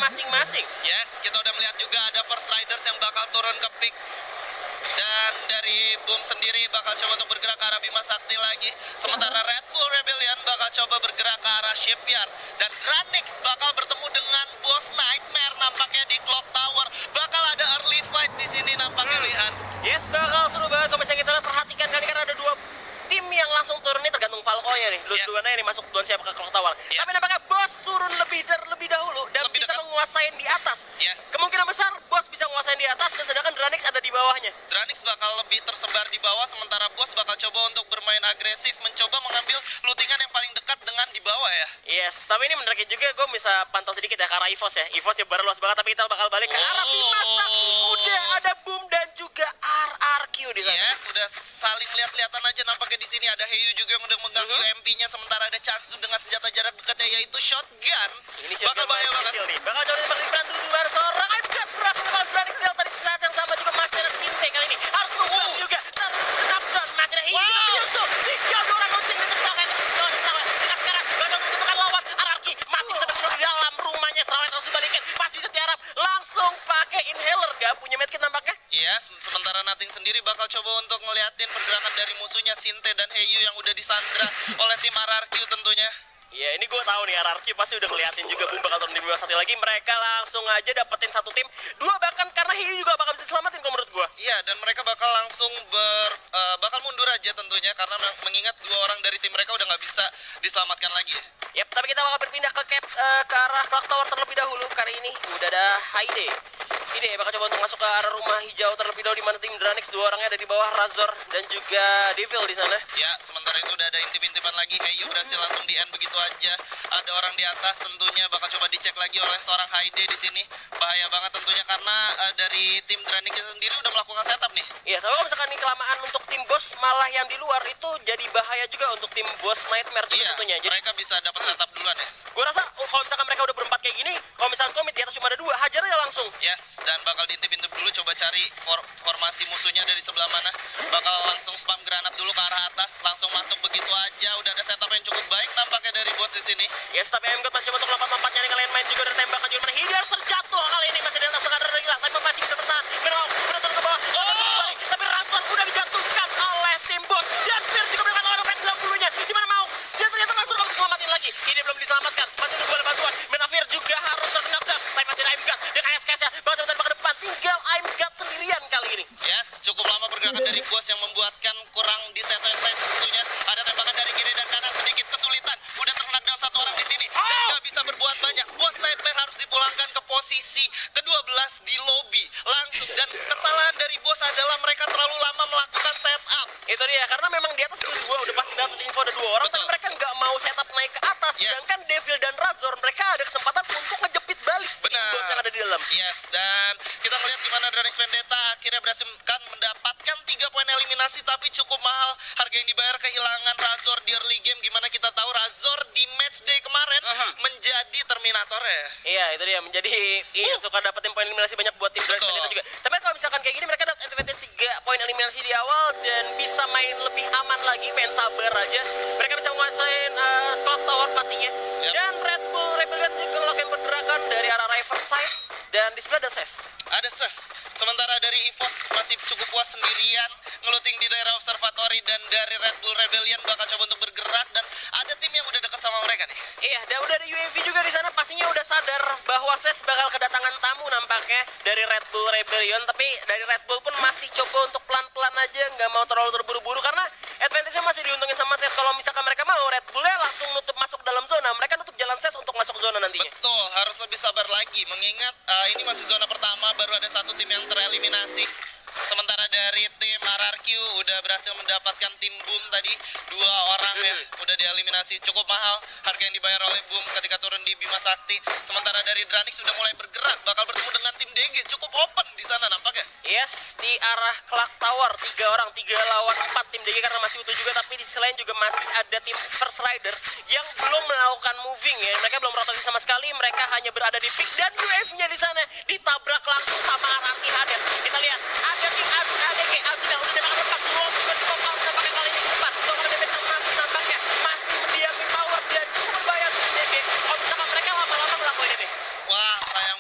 masing-masing. Yes, kita udah melihat juga ada First Riders yang bakal turun ke pick. Dan dari Boom sendiri bakal coba untuk bergerak ke arah Bima Sakti lagi. Sementara Red Bull Rebellion bakal coba bergerak ke arah Shipyard. Dan Granix bakal bertemu dengan Boss Nightmare nampaknya di Clock Tower. Bakal ada early fight di sini nampaknya, Lihan. Yes, bakal seru banget kalau misalnya kita lihat, perhatikan kali karena ada dua tim yang langsung turun nih, tergantung Falco-nya nih. Dua-duanya nih masuk duluan siapa ke Clock Tower. Tapi nampaknya Boss turun lebih dahulu dan Lebih bisa dekat. menguasain di atas. Yes. Kemungkinan besar Boss bisa menguasain di atas dan sedangkan Granix ada di bawahnya. Dranix bakal lebih tersebar di bawah, sementara Bos bakal coba untuk bermain agresif, mencoba mengambil lootingan yang paling dekat dengan di bawah ya. Yes, tapi ini menarik juga, gue bisa pantau sedikit ya ke arah EVOS ya. EVOS nyebar luas banget, tapi kita bakal balik ke arah Bima Sakti. Udah ada Boom dan juga RRQ di sana. Yes, udah saling lihat-lihatan aja nampaknya di sini ada Heyu juga yang udah megang UMP-nya, sementara ada Chansu dengan senjata jarak dekatnya yaitu shotgun. Ini Bakal bahaya banget. nih. Bakal jauh dari dibantu dua seorang. I'm just berhasil melawan Granix Del tadi saat yang sama juga masih ada Sinte kali ini. Harus nubang juga. Knockdown masih ada Heyu. Yusuf, tiga orang looting di sebelah. Sekarang bakal menentukan lawan RRQ. Masih sebenarnya di dalam rumahnya. Serangan terus dibalikin. Masih bisa tiarap. Langsung pakai inhaler. Gak punya medkit nampaknya. Yes, sementara Nating sendiri bakal coba untuk ngeliatin pergerakan dari musuhnya Sinte dan Heyu yang udah disandra oleh tim RRQ tentunya. Ya ini gue tahu nih RRQ pasti udah ngeliatin juga Boom bakal turun di Bima Sakti lagi. Mereka langsung aja dapetin satu tim, dua bahkan karena Heyu juga bakal bisa selamatin kalau menurut gue. Iya, dan mereka bakal langsung bakal mundur aja tentunya karena mengingat dua orang dari tim mereka udah nggak bisa diselamatkan lagi. Yap, tapi kita bakal berpindah ke ke arah Clock Tower terlebih dahulu. Kali ini udah ada Haide. Haide bakal coba untuk masuk ke arah rumah hijau terlebih dahulu di mana tim Dranix dua orangnya ada di bawah, Razor dan juga Devil di sana. Ya, sementara itu udah ada intip-intipan lagi. Heyu berhasil langsung di-end begitu aja. Ada orang di atas tentunya bakal coba dicek lagi oleh seorang Haide di sini. Bahaya banget tentunya karena dari tim Dranix sendiri udah melakukan setup nih. Iya, tapi kalau misalkan ini kelamaan untuk tim Boss malah yang di luar itu jadi bahaya juga untuk tim Boss Nightmare juga tentunya. Jadi mereka bisa dapat setup duluan ya. gue rasa kalau misalkan mereka udah berempat kayak gini, kalau misalkan komit di atas cuma ada dua, hajar aja langsung. Yes, dan bakal diintip-intip dulu, coba cari formasi musuhnya dari sebelah mana. Bakal langsung spam granat dulu ke arah atas, langsung masuk begitu aja. Udah ada setup yang cukup baik tampaknya dari Bos di sini. Yes, tapi MGOT masih untuk lompat-lompat nyari kalian main juga dan tembakan juga. Hidar terjatuh kali ini masih di atas sekadar gila, tapi masih bisa bertahan. Berau, udah turun ke bawah, tapi Razor udah dijatuhkan oleh tim Boss. Dan Spear juga melakukan oleh P90-nya. Gimana mau? Dan ternyata Razor kamu diselamatin lagi. Ini belum diselamatkan, masih nunggu ada bantuan. Menafir juga harus terkena down, tapi masih ada MGOT. Dia kayak SKS-nya, bakal tembak ke depan. Tinggal MGOT sendirian kali ini. Yes, cukup lama pergerakan dari Bos yang membuatkan kurang di set tentunya. Ada tembakan dari kiri dan kanan, sedikit kesulitan. Udah terkena down satu orang di sini. Dan nggak bisa berbuat banyak. Bos Nightmare harus dipulangkan ke posisi ke-12 di lobby langsung. Dan kesalahan dari Bos adalah mereka terlalu lama melakukan setup. Itu dia, karena memang di atas dua udah pasti dapat info ada dua orang, tapi mereka nggak mau setup naik ke atas. Sedangkan Devil dan Razor mereka ada kesempatan untuk ngejepit balik tim Boss yang ada di dalam. Yes, dan kita melihat gimana Dranix Vendetta akhirnya berhasil kan mendapatkan 3 poin eliminasi, tapi cukup mahal harga yang dibayar kehilangan Razor di early game. Gimana kita tahu Razor di match day kemarin menjadi Terminator ya. Iya, itu dia menjadi suka dapetin poin eliminasi banyak buat tim Dranix Vendetta juga. Tapi kalau misalkan kayak gini mereka dapat advantage 3 poin eliminasi di awal dan bisa main lebih aman lagi, pengen sabar aja. Mereka bisa menguasain Clock Tower pastinya. Dan Red Bull Rebellion juga melakukan pergerakan dari arah Riverside dan di sebelah ada SES. Ada SES. Sementara dari EVOS masih cukup puas sendirian ngeluting di daerah observatory, dan dari Red Bull Rebellion bakal coba untuk bergerak dan ada tim yang udah dekat sama mereka nih. Iya, dan udah ada UAV juga di sana, pastinya udah sadar bahwa SES bakal kedatangan tamu nampaknya dari Red Bull Rebellion, tapi dari Red Bull pun masih coba untuk pelan-pelan aja, nggak mau terlalu terburu-buru karena advantage-nya masih diuntungin sama SES. Kalau misalkan mereka mau, Red Bull-nya langsung nutup masuk dalam zona, mereka nutup jalan SES untuk masuk zona nantinya. Betul, harus lebih sabar lagi mengingat ini masih zona pertama, baru ada satu tim yang tereliminasi. Sementara dari tim RRQ udah berhasil mendapatkan tim Boom tadi, 2 orang ya udah dieliminasi. Cukup mahal harga yang dibayar oleh Boom ketika turun di Bima Sakti. Sementara dari Dranix sudah mulai bergerak, bakal bertemu dengan tim DG. Cukup open di sana nampaknya. Yes, di arah Clock Tower 3 orang, 3 lawan 4 tim DG karena masih utuh juga, tapi di sisi lain juga masih ada tim First Rider yang belum melakukan moving ya. Mereka belum rotasi sama sekali, mereka hanya berada di pick dan UAV-nya di sana ditabrak langsung sama RRQ Hades. Kita lihat ada tim ADG, Abidal udah dapat lepas, belum juga nampaknya kali ini cepat. Belum ada damage nampaknya masih mendiami tower dan cukup berbahaya untuk DG. Kalau misalkan mereka lama-lama melakukan ini. Wah, sayang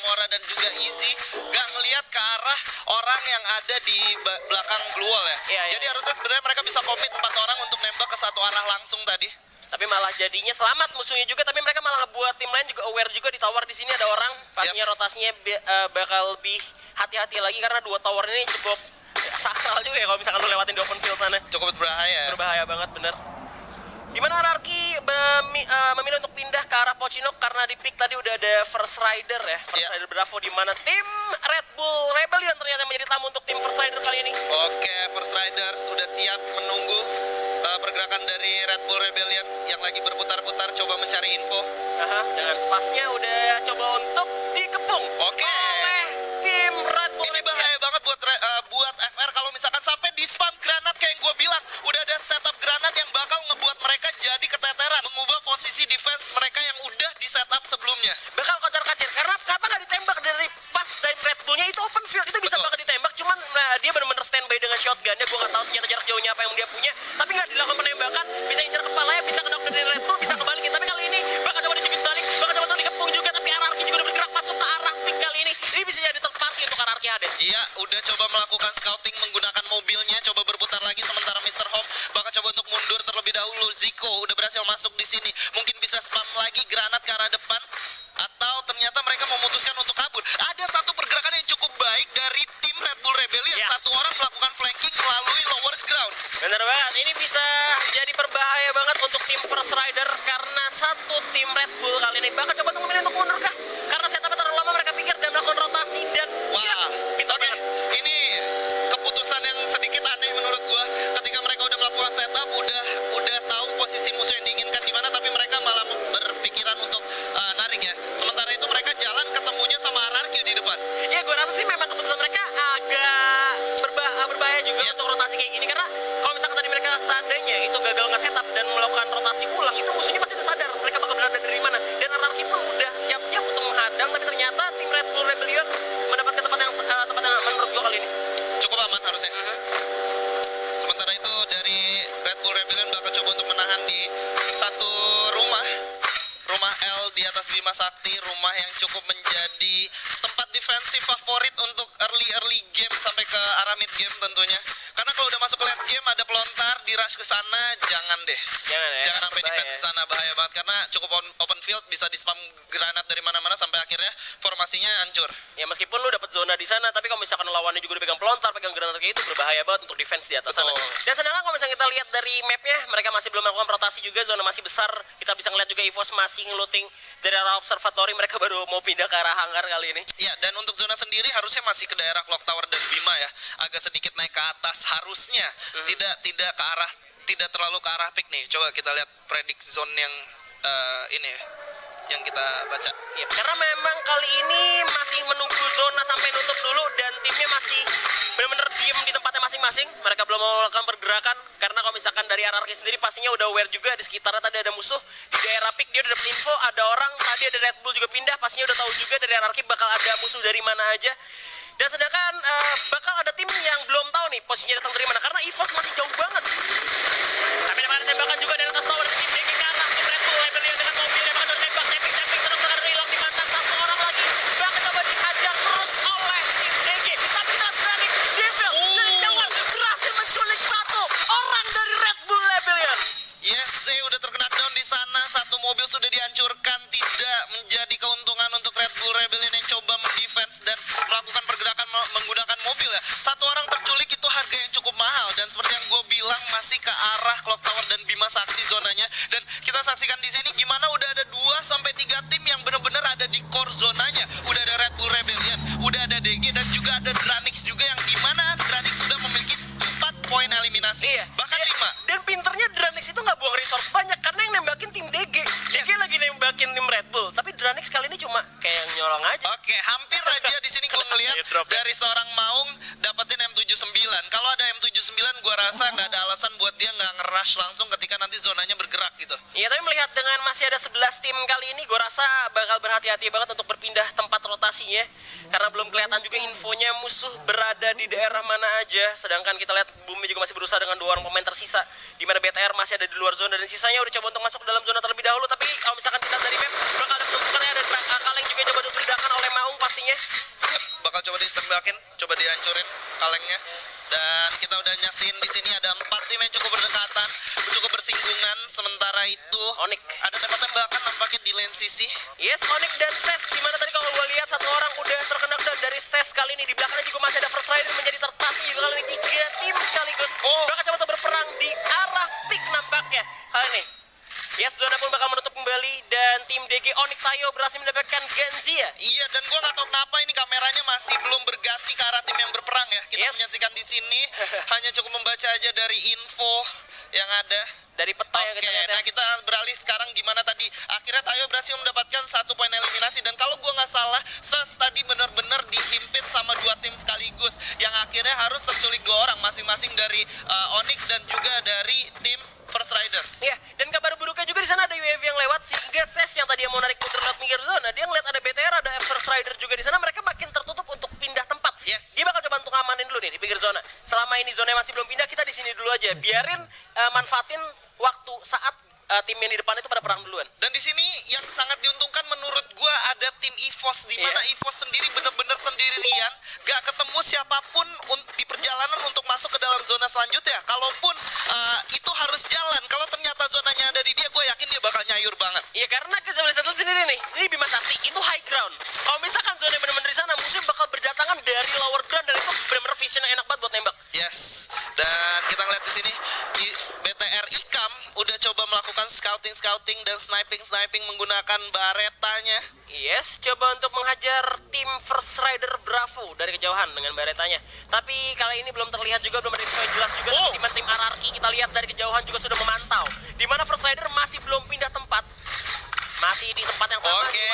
Gamora dan juga Easy gak ngelihat ke arah orang yang ada di belakang Blue Wall ya. Iya. Jadi harusnya sebenarnya mereka bisa komit 4 orang untuk nembak ke satu arah langsung tadi. Tapi malah jadinya selamat musuhnya juga, tapi mereka malah ngebuat tim lain juga aware juga di tower di sini ada orang. Pastinya rotasinya bakal lebih hati-hati lagi karena 2 tower ini cukup sakral juga ya kalau misalkan lu lewatin di open field sana. Cukup berbahaya. Berbahaya banget bener. Gimana Ararki memilih untuk pindah ke arah Pochinok karena di pick tadi udah ada First Rider ya. First Rider Bravo di mana tim Red Bull Rebellion ternyata menjadi tamu untuk tim First Rider kali ini. Oke, First Rider sudah siap menunggu pergerakan dari Red Bull Rebellion yang lagi berputar-putar coba mencari info. Dengan spasnya udah coba untuk dikepung oleh tim Red Bull. Ini bahaya banget buat FR kalau misalkan sampai di spam granat kayak yang gue bilang. Udah ada setup granat yang bakal ngebuat mereka jadi keteteran, mengubah posisi defense mereka yang udah di setup sebelumnya. Bakal kocar-kacir karena kenapa nggak ditembak dari pas dari Red Bullnya itu open field itu bisa banget ditembak, cuman dia benar-benar standby dengan shotgunnya. Gue nggak tahu senjata jarak jauhnya apa yang dia punya, tapi nggak dilakukan penembakan, bisa incar kepalanya, bisa kedok dari Red Bull, bisa kebalikin. Tapi kali ini bakal coba dijungkis balik, bakal coba dikepung juga, tapi Ararki juga udah bergerak masuk ke arah pick kali ini. Ini bisa jadi third party untuk Ararki Hades. Iya, udah coba melakukan scouting menggunakan mobilnya, coba berputar lagi sementara Mr. Home bakal coba untuk mundur terlebih dahulu. Zico udah berhasil masuk di sini, mungkin bisa spam lagi granat ke arah depan, atau ternyata mereka memutuskan untuk kabur. Ada satu pergerakan yang cukup baik dari tim Red Bull Rebellion. Satu orang melakukan flanking melalui lower ground. Bener banget, ini bisa jadi berbahaya banget untuk tim First Rider karena satu tim Red Bull kali ini bakal coba untuk memilih untuk mundur kah? Karena setupnya terlalu lama, mereka pikir dan melakukan rotasi dan pintar banget. Ini keputusan yang sedikit aneh menurut gua. Ketika mereka udah melakukan setup, udah tahu posisi musuh yang diinginkan di mana, tapi mereka malah berpikiran untuk narik ya. Sementara itu mereka jalan ketemunya sama Ararki di depan. Ya gue rasa sih memang keputusan mereka agak berbahaya juga untuk rotasi kayak gini, karena kalau misalkan tadi mereka seandainya itu gagal nge-setup dan melakukan rotasi ulang, itu musuhnya pasti udah sadar mereka bakal berada dari mana, dan Ararki pun udah siap-siap untuk menghadang, tapi ternyata tim Red Bull Rebellion mendapatkan tempat yang aman menurut gue kali ini. Cukup aman harusnya. Sementara itu dari Red Bull Rebellion bakal coba untuk menahan di satu rumah L di atas Bima Sakti, rumah yang cukup menjadi tempat defensif favorit untuk early game sampai ke arah mid game tentunya. Karena kalau udah masuk ke late game ada pelontar di rush ke sana, jangan deh. Jangan sampai defense ke sana, bahaya banget karena cukup open field, bisa di spam granat dari mana-mana sampai akhirnya formasinya hancur. Ya meskipun lu dapat zona di sana, tapi kalau misalkan lawannya juga udah pegang pelontar, pegang granat kayak itu berbahaya banget untuk defense di atas sana. Dan sedangkan kalau misalnya kita lihat dari mapnya, mereka masih belum melakukan rotasi juga, zona masih besar. Kita bisa ngeliat juga EVOS masih ngelooting dari arah observatory, mereka baru mau pindah ke arah hangar kali ini. Iya, dan untuk zona sendiri harusnya masih ke daerah Clock Tower dan Bima ya, agak sedikit naik ke atas harusnya, tidak ke arah, tidak terlalu ke arah pick nih. Coba kita lihat prediksi zone yang ini ya, yang kita baca. Ya, karena memang kali ini masih menunggu zona sampai nutup dulu dan timnya masih benar-benar diem di tempatnya masing-masing. Mereka belum mau melakukan pergerakan karena kalau misalkan dari Ararki sendiri pastinya udah aware juga di sekitarnya tadi ada musuh. Di daerah pick dia udah dapet info ada orang, tadi ada Red Bull juga pindah, pastinya udah tahu juga dari Ararki bakal ada musuh dari mana aja. Dan sedangkan bakal ada tim yang belum tahu nih posisinya datang dari mana karena EVOS masih jauh banget. Tapi ada tembakan juga dari atas tower tim DG ke arah tim Red Bull Rebellion dengan mobilnya bakal tembak, tapping terus akan hilang di mata satu orang lagi. Bakal coba dihajar terus oleh tim DG, tapi tak berani Devil dari jauhan berhasil menculik satu orang dari Red Bull Rebellion. Yes, udah terkena down di sana, satu mobil sudah dihancurkan, tidak menjadi keuntungan untuk Red Bull Rebellion yang coba mendefense dan melakukan pergerakan menggunakan mobil ya. Satu orang terculik itu harga yang cukup mahal, dan seperti yang gue bilang masih ke arah Clock Tower dan Bima Sakti zonanya. Dan kita saksikan di sini gimana udah ada 2-3 tim yang benar-benar ada di core zonanya. Udah ada Red Bull Rebellion, udah ada DG, dan juga ada Dranix juga yang dimana Dranix sudah memiliki 4 poin eliminasi, bahkan 5. Dan pinternya Dranix itu nggak buang resource banyak karena yang nembakin tim DG. DG lagi nembakin tim Red Bull, tapi Dranix kali ini cuma kayak nyolong aja. Oke, hampir aja di sini gue ngelihat dari seorang Maung dapetin M79. Kalau ada M79, gue rasa nggak ada alasan buat dia nggak nge-rush langsung ketika nanti zonanya bergerak gitu. Iya, tapi melihat dengan masih ada 11 tim kali ini, gue rasa bakal berhati-hati banget untuk berpindah tempat rotasinya karena belum kelihatan juga infonya musuh berada di daerah mana aja. Sedangkan kita lihat Bumi juga masih berusaha dengan 2 orang pemain tersisa, di mana BTR masih ada di luar zona dan sisanya udah coba untuk masuk ke dalam zona terlebih dahulu. Tapi kalau misalkan kita dari map bakal ada penumpukannya, ada Kaleng juga coba untuk diledakkan oleh Mau maung pastinya. Bakal coba ditembakin, coba dihancurin kalengnya. Dan kita udah nyaksiin di sini ada 4 tim yang cukup berdekatan, cukup bersinggungan. Sementara itu Onyx ada tembak-tembakan nampaknya di lane sisi. Yes, Onyx dan Ses, dimana tadi kalau gue lihat satu orang udah terkena down dari Ses kali ini. Di belakangnya juga masih ada First Rider menjadi tertasi juga kali ini 3 tim sekaligus. Bakal coba berperang di arah pick nampaknya kali ini. Yes, zona pun bakal menutup kembali dan tim DG Onyx Tayo berhasil mendapatkan Genzia. Iya, dan gua nggak tahu kenapa ini kameranya masih belum berganti ke arah tim yang berperang ya. Kita menyaksikan di sini hanya cukup membaca aja dari info yang ada dari peta yang kita lihat. Nah kita beralih sekarang di mana tadi akhirnya Tayo berhasil mendapatkan 1 poin eliminasi, dan kalau gua nggak salah Ses tadi benar-benar dihimpit sama 2 tim sekaligus yang akhirnya harus terculik 2 orang masing-masing dari Onyx dan juga dari tim First Riders. Iya, dan kabar buruknya juga di sana ada UAV yang lewat sehingga Ses yang tadi mau narik mundur lewat minggir zona, dia ngeliat ada BTR, ada First Rider juga di sana, mereka makin tertutup untuk pindah tempat. Yes. Dia bakal coba untuk ngamanin dulu nih di pinggir zona. Selama ini zona masih belum pindah, kita di sini dulu aja. Biarin manfaatin waktu saat tim yang di depan itu pada perang duluan. Dan di sini yang sangat diuntungkan menurut gua ada tim EVOS, di mana EVOS sendiri benar-benar sendirian, gak ketemu siapapun di perjalanan untuk masuk ke dalam zona selanjutnya. Kalaupun itu harus jalan, kalau ternyata zonanya ada di dia, gua yakin dia bakal nyayur banget. Iya, karena kita bisa lihat sendiri nih, ini Bima Sakti itu high ground. Kalau misalkan zona benar-benar di sana, musuh bakal berdatangan dari lower ground, dan itu benar-benar vision yang enak banget buat nembak. Yes, dan kita ngeliat di sini di BTR Ikam udah coba melakukan scouting dan sniping menggunakan baretanya. Yes, coba untuk menghajar tim First Rider Bravo dari kejauhan dengan baretanya. Tapi kali ini belum terlihat juga, belum ada info yang jelas juga. Tim Ararki kita lihat dari kejauhan juga sudah memantau, di mana First Rider masih belum pindah tempat. Masih di tempat yang sama. Oke,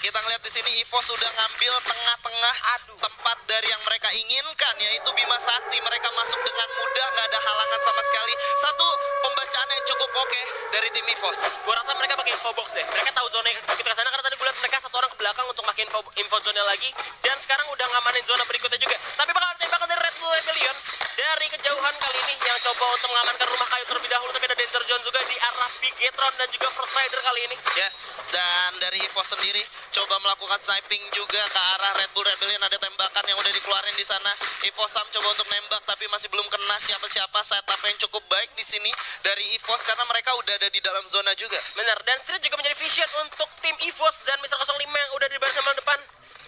kita ngeliat di sini EVOS sudah ngambil tengah-tengah tempat dari yang mereka inginkan, yaitu Bima Sakti. Mereka masuk dengan mudah, nggak ada halangan sama sekali. Satu pembacaan yang cukup oke dari tim EVOS. Gua rasa mereka pakai info box deh. Mereka tahu zona kita ke sana, karena tadi gue lihat mereka 1 orang ke belakang untuk pakai info zona lagi, dan sekarang udah ngamanin zona berikutnya juga. Tapi bakal ada tembakan dari Red Bull Rebellion dari kejauhan kali ini yang coba untuk mengamankan rumah kayu terlebih dahulu. Tapi ada Danger Zone juga di arah Bigetron dan juga First Rider kali ini. Yes, dan dari EVOS sendiri coba melakukan sniping juga ke arah Red Bull Rebellion. Ada tembakan yang udah dikeluarin di sana. EVOS Sam coba untuk nembak tapi masih belum kena siapa-siapa. Setup yang cukup baik di sini dari EVOS karena mereka udah ada di dalam zona juga. Benar, dan Street juga menjadi vision untuk tim EVOS dan Mr. 05 yang udah di barisan paling depan.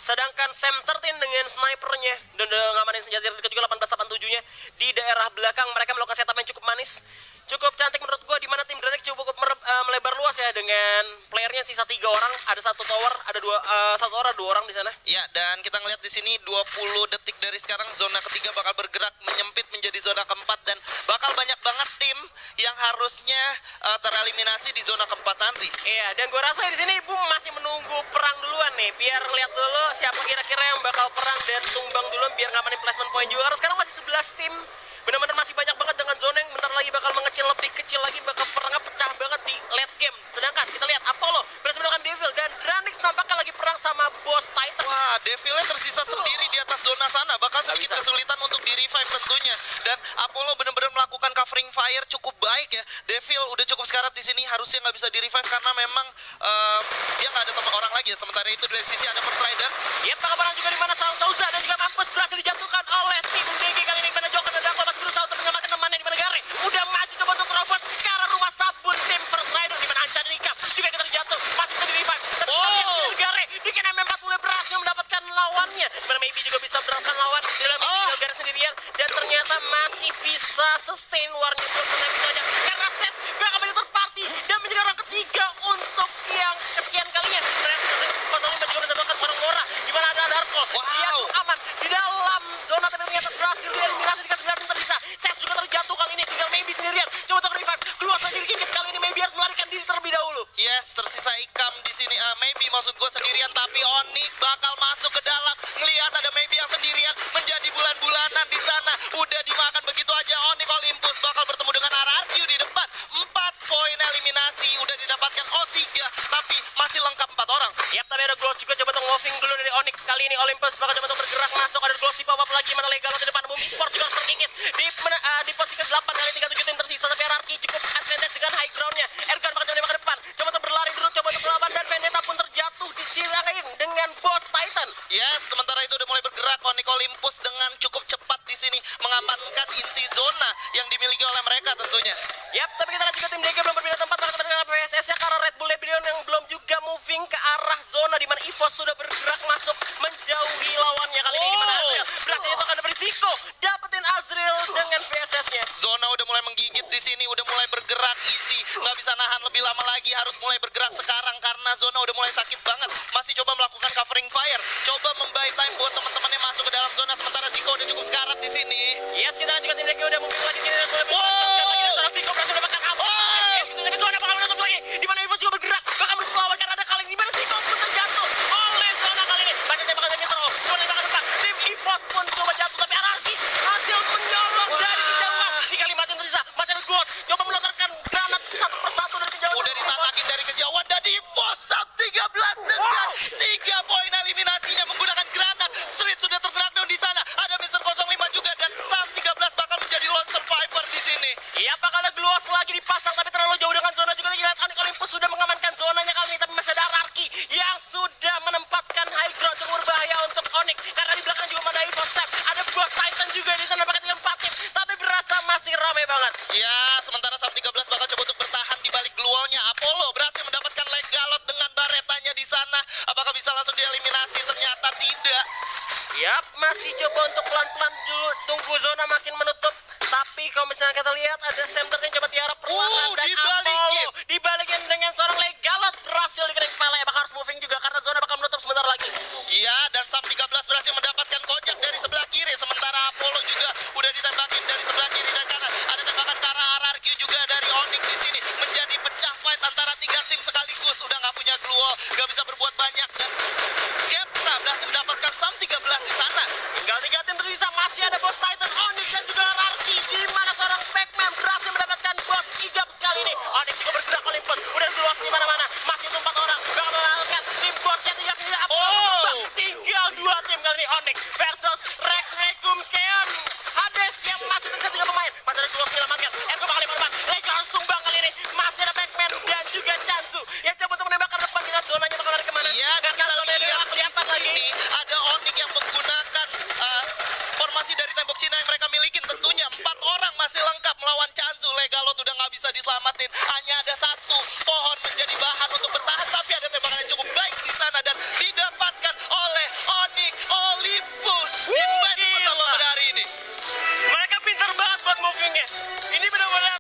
Sedangkan Sam 13 dengan snipernya dan udah ngamanin senjata juga 1887-nya di daerah belakang. Mereka melakukan setup yang cukup manis, cukup cantik menurut gua, di mana tim Dranek cukup melebar luas ya, dengan playernya sisa 3 orang, ada 1 tower, ada 2 orang di sana. Ya, dan kita ngeliat di sini 20 detik dari sekarang zona ketiga bakal bergerak menyempit menjadi zona keempat, dan bakal banyak banget tim yang harusnya tereliminasi di zona keempat nanti. Iya, dan gua rasa di sini Bung masih menunggu perang duluan nih, biar lihat dulu siapa kira-kira yang bakal perang dan tumbang duluan, biar ngamanin placement point juga. Karena sekarang masih 11 tim, benar-benar masih banyak banget dengan zona yang bentar lagi bakal mengecil, lebih kecil lagi, bakal perangnya pecah banget di late game. Sedangkan kita lihat Apollo berhasil melakukan Devil, dan Dranix nampaknya lagi perang sama Boss Titan. Wah, Devilnya tersisa sendiri di atas zona sana, bakal sedikit kesulitan untuk di revive tentunya. Dan Apollo benar-benar melakukan covering fire cukup baik ya. Devil udah cukup sekarat di sini, harusnya nggak bisa di revive karena memang dia nggak ada teman orang lagi ya. Sementara itu dari sisi ada First Rider. Yep, perang juga di mana Sauza dan juga Mampus berhasil dijatuhkan oleh tim DG kali ini. Mana Joker dan Dako masih berusaha untuk menyelamatkan temannya di mana Gare. Udah maju coba untuk robot ke arah rumah sabun tim First Rider, di mana Ancan Nikam juga kita terjatuh, masih bisa di revive. Tapi Gare bikin MM4 mulai berhasil mendapatkan lawannya. Mana Maybe juga bisa berhasil lawan di dalam Gare sendirian, dan ternyata masih bisa sustain warnya untuk bisa aja karena Seth bakal menjadi third party dan menjadi orang ketiga untuk yang kesekian kalinya. Kontrolnya juga bisa melakukan seorang Mora, di mana ada Darko. Dia aman di dalam zona, tapi ternyata berhasil dieliminasi dikasih berhasil tersisa. Seth juga terjatuh kali ini, tinggal Maybe sendirian. Coba untuk revive, keluar sendiri Kikis kali ini. Maybe harus melarikan diri terlebih dahulu. Yes, tersisa Ikam di sini. Maybe maksud gue sendirian, tapi Onyx bakal masuk ke dalam. Ngelihat ada Maybe yang sendirian menjadi bulan-bulanan di sana. Udah dimakan begitu aja. Onyx Olympus bakal bertemu dengan Ararkyu di depan. 4 poin eliminasi udah didapatkan O3, tapi masih lengkap 4 orang. Yap, tapi ada Gloss juga, coba untuk wolfing dulu dari Onyx. Kali ini Olympus bakal coba untuk bergerak masuk. Ada Gloss di pop-up lagi, mana Legal di depan. Bumi Sport juga harus terkikis di posisi ke-8 kali 37 tim tersisa. Tapi Ararki cukup advantage dengan high groundnya. Ergan bakal coba ke depan, coba untuk berlari dulu, coba untuk melawan, dan Vendetta pun terjatuh di sisi lain dengan Boss Titan. yang dimiliki oleh mereka tentunya. Yap, tapi kita lihat juga tim DG belum berpindah tempat pada dengan PSS-nya karena Red Bull Rebellion yang belum juga moving ke arah zona di mana EVOS sudah bergerak masuk menjauhi lawannya kali ini. Gimana Azriel? Berarti itu akan berisiko dapetin Azriel dengan PSS-nya. Zona udah mulai menggigit di sini, udah mulai bergerak easy, nggak bisa nahan lebih lama lagi, harus mulai bergerak sekarang karena zona udah mulai sakit banget. Masih coba melakukan covering fire, coba membuy time buat teman-temannya masuk ke dalam zona sementara Ziko udah cukup sekarat di sini. Yes, kita lihat juga tim DG udah moving lagi sini dan mulai bergerak lagi dan seorang Ziko berhasil mendapatkan kabel. Tapi zona bakal menutup lagi, di mana EVOS juga bergerak, bakal melawan karena ada kali ini mana Ziko pun terjatuh oleh zona kali ini. Banyak tembakan dari Mitro, cuma tembakan depan, tim EVOS pun coba jatuh tapi Anarki hasil menyolong dari kejauhan. 3 5 tim tersisa, masih ada Ghost, coba melontarkan granat satu persatu dari kejauhan. Udah ditatakin dari kejauhan dan EVOS sub 13 dengan 3 poin eliminasinya menggunakan granat. Street sudah terkena di sana. Ada Mr. 05 juga dan sub 13 bakal menjadi lone survivor di sini. Iya, bakal ada Gluos lagi dipasang tapi terlalu jauh dengan zona juga. Kita lihat Onyx Olympus sudah mengamankan zonanya kali ini tapi masih ada Ararki yang sudah menempatkan high ground cukup berbahaya untuk Onyx karena di belakang juga ada EVOS Step. Ada Ghost Titan juga di sana pakai 4 tim tapi berasa masih ramai banget. Ya, sementara sub 13 bakal coba untuk bertahan di balik gluolnya. Apollo berhasil mendapatkan leg galot dengan baretanya di sana. Apakah bisa langsung dieliminasi? Ternyata tidak. Yap, masih coba untuk pelan-pelan dulu tunggu zona makin menutup. Tapi kalau misalnya kita lihat ada center yang coba tiarap perlahan dan dibalikin. Apollo dibalikin dengan seorang Legalot berhasil dikenai kepala ya, bakal harus moving juga karena zona bakal menutup sebentar lagi. Iya, dan sub 13 berhasil mendapatkan kojak dari sebelah kiri. Sementara Apollo juga udah ditembakin dari sebelah kiri dan kanan. Ada tembakan ke arah RRQ juga dari Onyx di sini. Menjadi pecah fight antara 3 tim sekaligus. Udah nggak punya gluol, nggak bisa berbuat banyak dan Gepsa berhasil mendapatkan sub 13 di sana. Tinggal 3 tim tersisa, masih ada Boss Titan, Onyx dan juga Rarki di mana seorang Pac-Man berhasil mendapatkan Boss Igap sekali ini. Onyx juga bergerak Olympus, udah luas di mana-mana, masih 4 orang, bakal mengalahkan tim Bossnya 3 sendiri. Tinggal 2 tim kali ini, Onyx versus Rex Regum Keon Hades yang masih tersisa 3 pemain. Masih ada Gluos menyelamatkan, Ergo bakal dimanfaatkan, Lega harus tumbang kali ini. Masih ada Pac-Man dan juga Chanzu yang coba untuk menembak ke depan. Kita zonanya bakal lari kemana? Iya, dan kita zona lihat udah kelihatan di lagi. sini ada Onyx yang menggunakan formasi dari tembok Cina yang mereka miliki. Tentunya 4 orang masih lengkap melawan Chanzu. Legalot udah nggak bisa diselamatin. Hanya ada 1 pohon menjadi bahan untuk bertahan. Tapi ada tembakan yang cukup baik di sana dan didapatkan oleh Onyx Olympus.